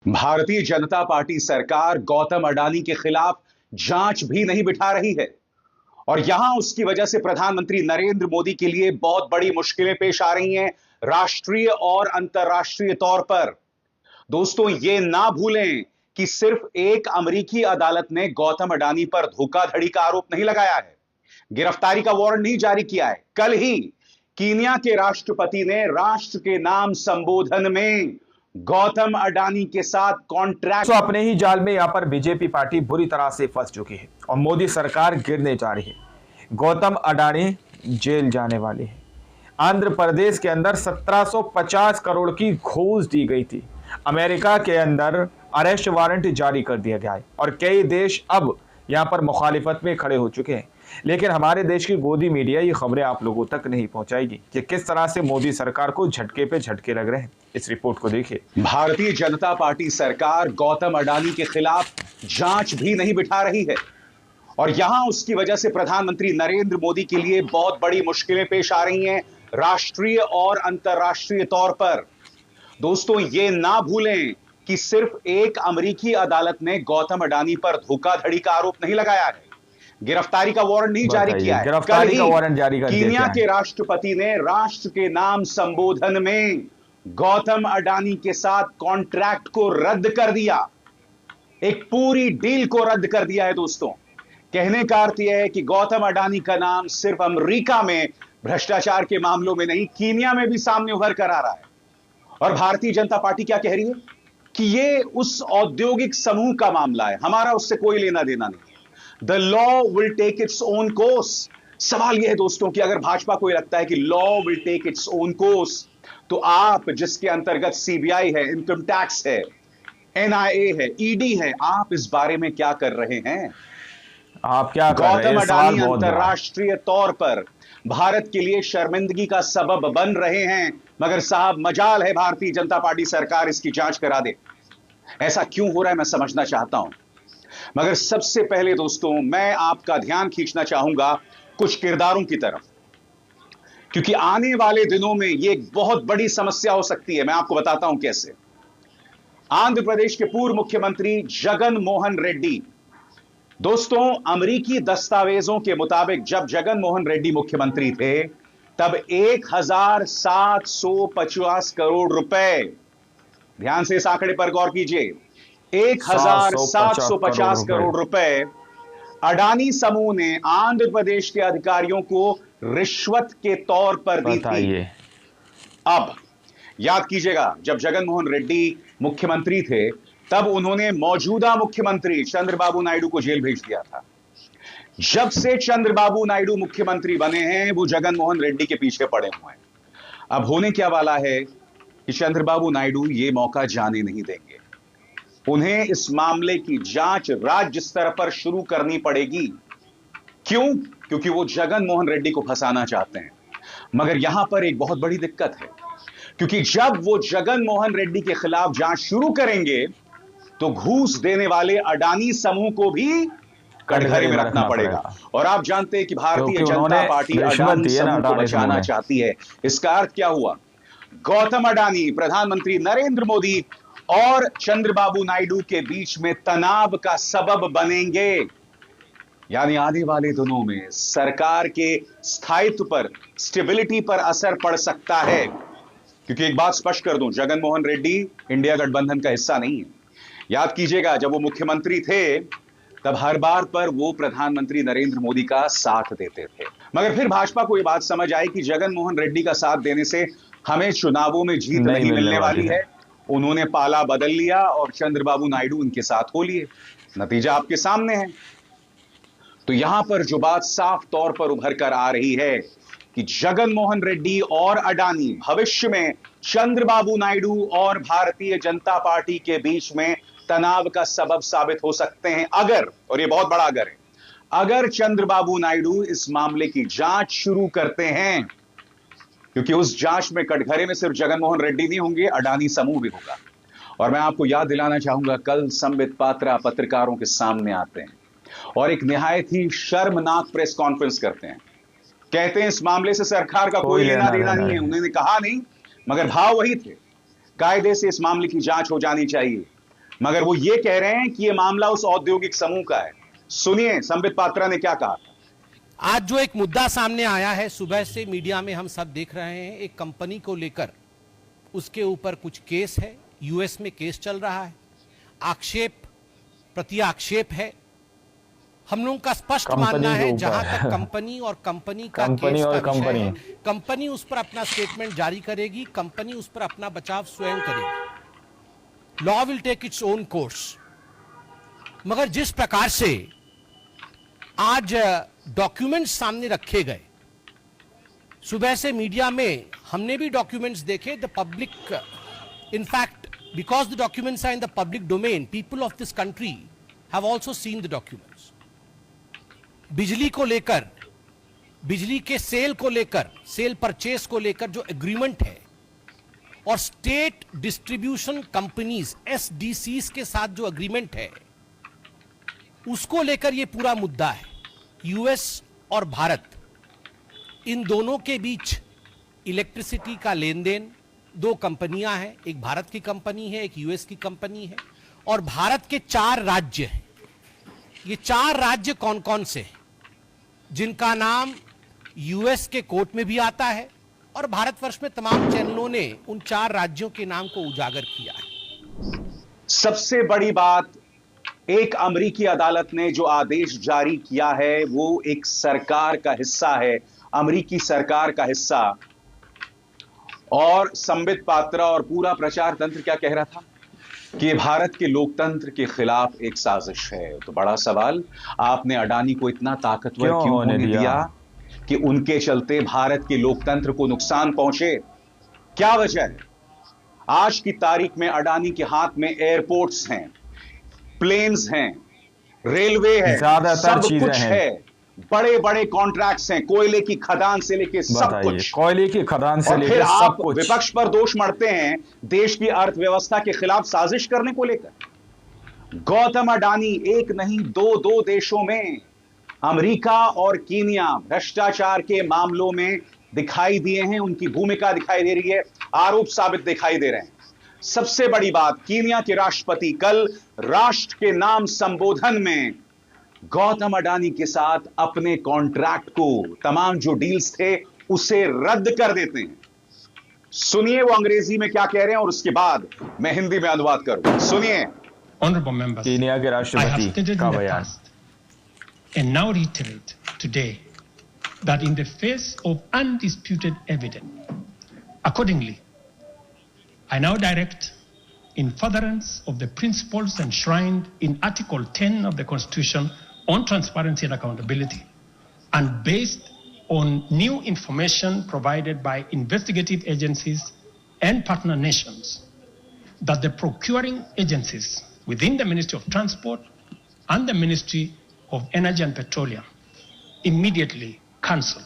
Bharatiya Janata party सरकार गौतम अडानी के खिलाफ जांच भी नहीं बिठा रही है और यहां उसकी वजह से प्रधानमंत्री नरेंद्र मोदी के लिए बहुत बड़ी मुश्किलें पेश आ रही हैं, राष्ट्रीय और अंतर्राष्ट्रीय तौर पर। दोस्तों, ये ना भूलें कि सिर्फ एक अमेरिकी अदालत ने गौतम अडानी पर धोखाधड़ी का आरोप नहीं लगाया है, गिरफ्तारी का वारंट नहीं जारी किया है। कल ही कीनिया के राष्ट्रपति ने राष्ट्र के नाम संबोधन में गौतम अडानी के साथ कॉन्ट्रैक्ट। तो अपने ही जाल में यहां पर बीजेपी पार्टी बुरी तरह से फंस चुकी है और मोदी सरकार गिरने जा रही है। गौतम अडानी जेल जाने वाले हैं। आंध्र प्रदेश के अंदर 1750 करोड़ की घूस दी गई थी। अमेरिका के अंदर अरेस्ट वारंट जारी कर दिया गया है और कई देश अब यहां पर मुखालिफत में खड़े हो चुके हैं। लेकिन हमारे देश की गोदी मीडिया ये खबरें आप लोगों तक नहीं पहुंचाएगी कि किस तरह से मोदी सरकार को झटके पे झटके लग रहे हैं। इस रिपोर्ट को देखिए। भारतीय जनता पार्टी सरकार गौतम अडानी के खिलाफ जांच भी नहीं बिठा रही है और यहां उसकी वजह से प्रधानमंत्री नरेंद्र मोदी के लिए बहुत बड़ी मुश्किलें पेश आ रही हैं, राष्ट्रीय और अंतर्राष्ट्रीय तौर पर। दोस्तों, ये ना भूलें कि सिर्फ एक अमेरिकी अदालत ने गौतम अडानी पर धोखाधड़ी का आरोप नहीं लगाया है, गिरफ्तारी का वारंट नहीं जारी किया है। गिरफ्तारी का वारंट जारी कर दिया कीनिया के राष्ट्रपति ने राष्ट्र के नाम संबोधन में गौतम अडानी के साथ कॉन्ट्रैक्ट को रद्द कर दिया, एक पूरी डील को रद्द कर दिया है। दोस्तों, कहने का अर्थ यह है कि गौतम अडानी का नाम सिर्फ अमेरिका में भ्रष्टाचार के मामलों में नहीं, कीनिया में भी सामने उभर कर आ रहा है। और भारतीय जनता पार्टी क्या कह रही है कि यह उस औद्योगिक समूह का मामला है, हमारा उससे कोई लेना देना नहीं। The law will take its own course. सवाल यह है दोस्तों कि अगर भाजपा को यह लगता है कि law will take its own course, तो आप जिसके अंतर्गत सीबीआई है, इनकम टैक्स है, एनआईए है, ईडी है, आप इस बारे में क्या कर रहे हैं? आप क्या कर रहे हैं? गौतम अडानी अंतर्राष्ट्रीय तौर पर भारत के लिए शर्मिंदगी का सबब बन रहे हैं, मगर साहब मजाल है भारतीय जनता पार्टी सरकार इसकी जांच करा दे। ऐसा क्यों हो रहा है मैं समझना चाहता हूं, मगर सबसे पहले दोस्तों मैं आपका ध्यान खींचना चाहूंगा कुछ किरदारों की तरफ, क्योंकि आने वाले दिनों में यह एक बहुत बड़ी समस्या हो सकती है। मैं आपको बताता हूं कैसे। आंध्र प्रदेश के पूर्व मुख्यमंत्री जगन मोहन रेड्डी, दोस्तों अमेरिकी दस्तावेजों के मुताबिक जब जगन मोहन रेड्डी मुख्यमंत्री थे तब 1750 करोड़ रुपए, ध्यान से इस आंकड़े पर गौर कीजिए, 1750 करोड़ रुपए अडानी समूह ने आंध्र प्रदेश के अधिकारियों को रिश्वत के तौर पर दी थी। अब याद कीजिएगा, जब जगन मोहन रेड्डी मुख्यमंत्री थे तब उन्होंने मौजूदा मुख्यमंत्री चंद्रबाबू नायडू को जेल भेज दिया था। जब से चंद्रबाबू नायडू मुख्यमंत्री बने हैं वो जगन मोहन रेड्डी के पीछे पड़े हुए हैं। अब होने क्या वाला है कि चंद्रबाबू नायडू ये मौका जाने नहीं देंगे। उन्हें इस मामले की जांच राज्य स्तर पर शुरू करनी पड़ेगी। क्यों? क्योंकि वो जगन मोहन रेड्डी को फंसाना चाहते हैं। मगर यहां पर एक बहुत बड़ी दिक्कत है, क्योंकि जब वो जगन मोहन रेड्डी के खिलाफ जांच शुरू करेंगे तो घूस देने वाले अडानी समूह को भी कटघरे में रखना पड़ेगा। और आप जानते हैं कि भारतीय जनता पार्टी अडानी समूह को बचाना चाहती है। इसका अर्थ क्या हुआ? गौतम अडानी, प्रधानमंत्री नरेंद्र मोदी और चंद्रबाबू नायडू के बीच में तनाव का सबब बनेंगे। यानी आने वाले दिनों में सरकार के स्थायित्व पर, स्टेबिलिटी पर असर पड़ सकता है। क्योंकि एक बात स्पष्ट कर दूं, जगन मोहन रेड्डी इंडिया गठबंधन का हिस्सा नहीं है। याद कीजिएगा, जब वो मुख्यमंत्री थे तब हर बार पर वो प्रधानमंत्री नरेंद्र मोदी का साथ देते थे। मगर फिर भाजपा को यह बात समझ आई कि जगन मोहन रेड्डी का साथ देने से हमें चुनावों में जीत नहीं मिलने वाली है। उन्होंने पाला बदल लिया और चंद्रबाबू नायडू उनके साथ हो लिए। नतीजा आपके सामने है। तो यहां पर जो बात साफ तौर पर उभर कर आ रही है कि जगन मोहन रेड्डी और अडानी भविष्य में चंद्रबाबू नायडू और भारतीय जनता पार्टी के बीच में तनाव का सबब साबित हो सकते हैं अगर, और यह बहुत बड़ा अगर है, अगर चंद्रबाबू नायडू इस मामले की जांच शुरू करते हैं। क्योंकि उस जांच में कटघरे में सिर्फ जगन मोहन रेड्डी नहीं होंगे, अडानी समूह भी होगा। और मैं आपको याद दिलाना चाहूंगा, कल संबित पात्रा पत्रकारों के सामने आते हैं और एक निहायत ही शर्मनाक प्रेस कॉन्फ्रेंस करते हैं। कहते हैं इस मामले से सरकार का कोई लेना देना नहीं है। उन्होंने कहा नहीं, मगर भाव वही थे, कायदे से इस मामले की जांच हो जानी चाहिए। मगर वो ये कह रहे हैं कि ये मामला उस औद्योगिक समूह का है। सुनिए संबित पात्रा ने क्या कहा। आज जो एक मुद्दा सामने आया है, सुबह से मीडिया में हम सब देख रहे हैं, एक कंपनी को लेकर उसके ऊपर कुछ केस है, यूएस में केस चल रहा है, आक्षेप प्रति आक्षेप है। हम लोगों का स्पष्ट मानना है जहां तक कंपनी और कंपनी का केस का विषय है, कंपनी उस पर अपना स्टेटमेंट जारी करेगी, कंपनी उस पर अपना बचाव स्वयं करेगी। Law will take its own course. मगर जिस प्रकार से आज डॉक्यूमेंट्स सामने रखे गए, सुबह से मीडिया में हमने भी डॉक्यूमेंट्स देखे। The public, in fact because the documents are in the public domain, people of this country have also seen the documents. बिजली को लेकर, बिजली के सेल को लेकर, सेल परचेस को लेकर जो एग्रीमेंट है और स्टेट डिस्ट्रीब्यूशन कंपनीज एसडीसीज के साथ जो एग्रीमेंट है, उसको लेकर यह पूरा मुद्दा है। यूएस और भारत, इन दोनों के बीच इलेक्ट्रिसिटी का लेन देन, दो कंपनियां हैं, एक भारत की कंपनी है, एक यूएस की कंपनी है, और भारत के 4 राज्य हैं। ये 4 राज्य कौन कौन से हैं, जिनका नाम यूएस के कोर्ट में भी आता है और भारतवर्ष में तमाम चैनलों ने उन 4 राज्यों के नाम को उजागर किया है। सबसे बड़ी बात, एक अमेरिकी अदालत ने जो आदेश जारी किया है वो एक सरकार का हिस्सा है, अमेरिकी सरकार का हिस्सा। और संबित पात्रा और पूरा प्रचार तंत्र क्या कह रहा था कि भारत के लोकतंत्र के खिलाफ एक साजिश है। तो बड़ा सवाल, आपने अडानी को इतना ताकतवर क्यों होने दिया कि उनके चलते भारत के लोकतंत्र को नुकसान पहुंचे? क्या वजह है? आज की तारीख में अडानी के हाथ में एयरपोर्ट्स हैं, प्लेन्स हैं, रेलवे है, सब कुछ है, बड़े बड़े कॉन्ट्रैक्ट्स हैं, कोयले की खदान से लेके सब कुछ, कोयले की खदान से लेके सब कुछ। विपक्ष पर दोष मढ़ते हैं देश की अर्थव्यवस्था के खिलाफ साजिश करने को लेकर। गौतम अडानी एक नहीं दो देशों में, अमेरिका और कीनिया, भ्रष्टाचार के मामलों में दिखाई दिए हैं, उनकी भूमिका दिखाई दे रही है, आरोप साबित दिखाई दे रहे हैं। सबसे बड़ी बात, कीनिया के राष्ट्रपति कल राष्ट्र के नाम संबोधन में गौतम अडानी के साथ अपने कॉन्ट्रैक्ट को, तमाम जो डील्स थे, उसे रद्द कर देते हैं। सुनिए वो अंग्रेजी में क्या कह रहे हैं और उसके बाद मैं हिंदी में अनुवाद करूं। सुनिए। Honorable members, कीनिया के राष्ट्रपति का बयान। And now reiterate today that in the face of undisputed evidence, accordingly, I now direct, in furtherance of the principles enshrined in Article 10 of the Constitution on transparency and accountability, and based on new information provided by investigative agencies and partner nations, that the procuring agencies within the Ministry of Transport and the Ministry of Energy and Petroleum immediately cancel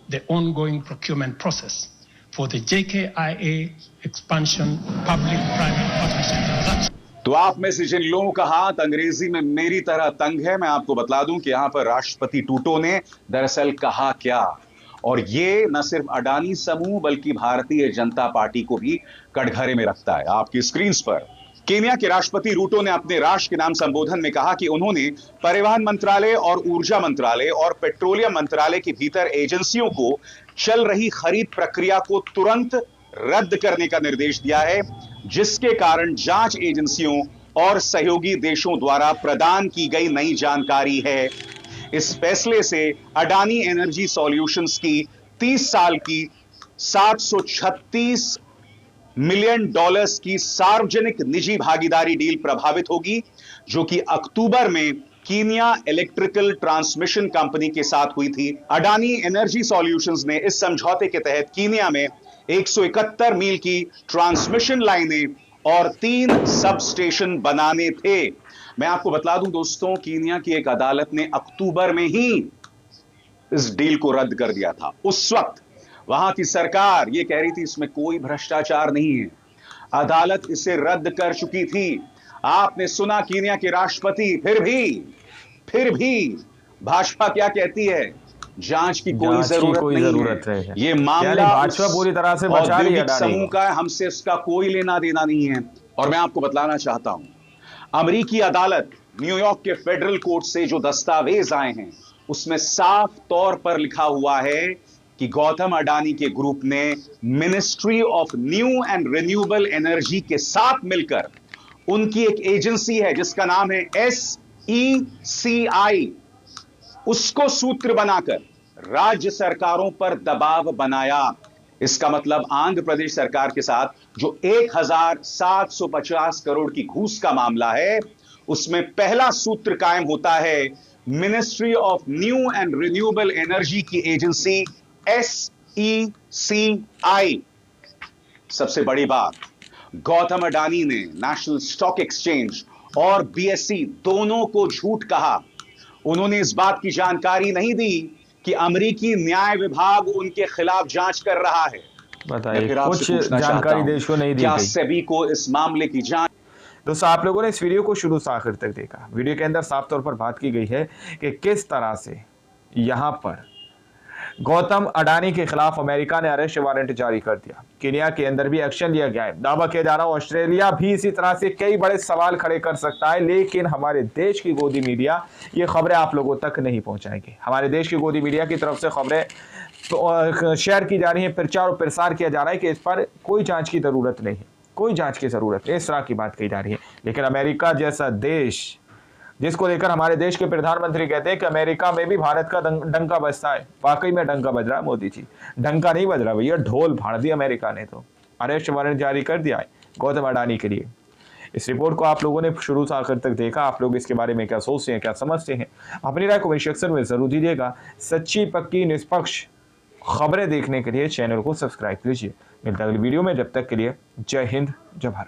the ongoing procurement process for the JKIA expansion public-private partnership transaction. तो आप में से जिन लोगों का हाथ अंग्रेजी में मेरी तरह तंग है, मैं आपको बता दूं कि यहां पर राष्ट्रपति टूटो ने दरअसल कहा क्या, और ये न सिर्फ अडानी समूह बल्कि भारतीय जनता पार्टी को भी कटघरे में रखता है। आपकी स्क्रीन पर कीनिया के राष्ट्रपति रूटो ने अपने राष्ट्र के नाम संबोधन में कहा कि उन्होंने परिवहन मंत्रालय और ऊर्जा मंत्रालय और पेट्रोलियम मंत्रालय के भीतर एजेंसियों को चल रही खरीद प्रक्रिया को तुरंत रद्द करने का निर्देश दिया है, जिसके कारण जांच एजेंसियों और सहयोगी देशों द्वारा प्रदान की गई नई जानकारी है। इस फैसले से अडानी एनर्जी सॉल्यूशंस की 30 साल की $736 मिलियन की सार्वजनिक निजी भागीदारी डील प्रभावित होगी, जो कि अक्टूबर में कीनिया इलेक्ट्रिकल ट्रांसमिशन कंपनी के साथ हुई थी। अडानी एनर्जी सॉल्यूशंस ने इस समझौते के तहत कीनिया में 171 मील की ट्रांसमिशन लाइनें और 3 सब स्टेशन बनाने थे। मैं आपको बता दूं दोस्तों, कीनिया की एक अदालत ने अक्टूबर में ही इस डील को रद्द कर दिया था। उस वक्त वहां की सरकार यह कह रही थी इसमें कोई भ्रष्टाचार नहीं है, अदालत इसे रद्द कर चुकी थी। आपने सुना कीनिया के राष्ट्रपति, फिर भी भाजपा क्या कहती है, जांच की कोई जरूरत नहीं है। ये मामला भाजपा पूरी तरह से बचा रही है समूह का है, हमसे इसका कोई लेना देना नहीं है। और मैं आपको बतलाना चाहता हूं, अमेरिकी अदालत न्यूयॉर्क के फेडरल कोर्ट से जो दस्तावेज आए हैं उसमें साफ तौर पर लिखा हुआ है कि गौतम अडानी के ग्रुप ने ministry of new and renewable energy के साथ मिलकर उनकी एक एजेंसी है जिसका नाम है SECI, उसको सूत्र बनाकर राज्य सरकारों पर दबाव बनाया। इसका मतलब आंध्र प्रदेश सरकार के साथ जो 1750 करोड़ की घूस का मामला है उसमें पहला सूत्र कायम होता है ministry of new and renewable energy की एजेंसी SECI। सबसे बड़ी बात, गौतम अडानी ने नेशनल स्टॉक एक्सचेंज और BSE दोनों को झूठ कहा। उन्होंने इस बात की जानकारी नहीं दी कि अमेरिकी न्याय विभाग उनके खिलाफ जांच कर रहा है। बताइए, कुछ जानकारी देश को नहीं दी क्या गई। सेबी को इस मामले की जांच। दोस्तों, आप लोगों ने इस वीडियो को शुरू से आखिर तक देखा। वीडियो के अंदर साफ तौर पर बात की गई है कि किस तरह से यहां पर गौतम अडानी के खिलाफ अमेरिका ने अरेस्ट वारंट जारी कर दिया। केन्या के अंदर भी एक्शन लिया गया है। दावा किया जा रहा है ऑस्ट्रेलिया भी इसी तरह से कई बड़े सवाल खड़े कर सकता है, लेकिन हमारे देश की गोदी मीडिया ये खबरें आप लोगों तक नहीं पहुंचाएगी। हमारे देश की गोदी मीडिया की तरफ से खबरें शेयर की जा रही है, प्रचार और प्रसार किया जा रहा है कि इस पर कोई जांच की जरूरत नहीं है, कोई जांच की जरूरत नहीं, इस तरह की बात कही जा रही है। लेकिन अमेरिका जैसा देश, जिसको लेकर हमारे देश के प्रधानमंत्री कहते हैं कि अमेरिका में भी भारत का डंका बजता है, वाकई में डंका बज रहा है मोदी जी। डंका नहीं बज रहा भैया, ढोल फाड़ दिया अमेरिका ने, तो अरेस्ट वारंट जारी कर दिया है गौतम अडानी के लिए। इस रिपोर्ट को आप लोगों ने शुरू से आखिर तक देखा। आप लोग इसके बारे में क्या सोचते हैं, क्या समझते हैं, अपनी राय कमेंट सेक्शन में जरूर दीजिएगा। सच्ची पक्की निष्पक्ष खबरें देखने के लिए चैनल को सब्सक्राइब कीजिए। मिलता है अगली वीडियो में, जब तक के लिए जय हिंद, जय भारत।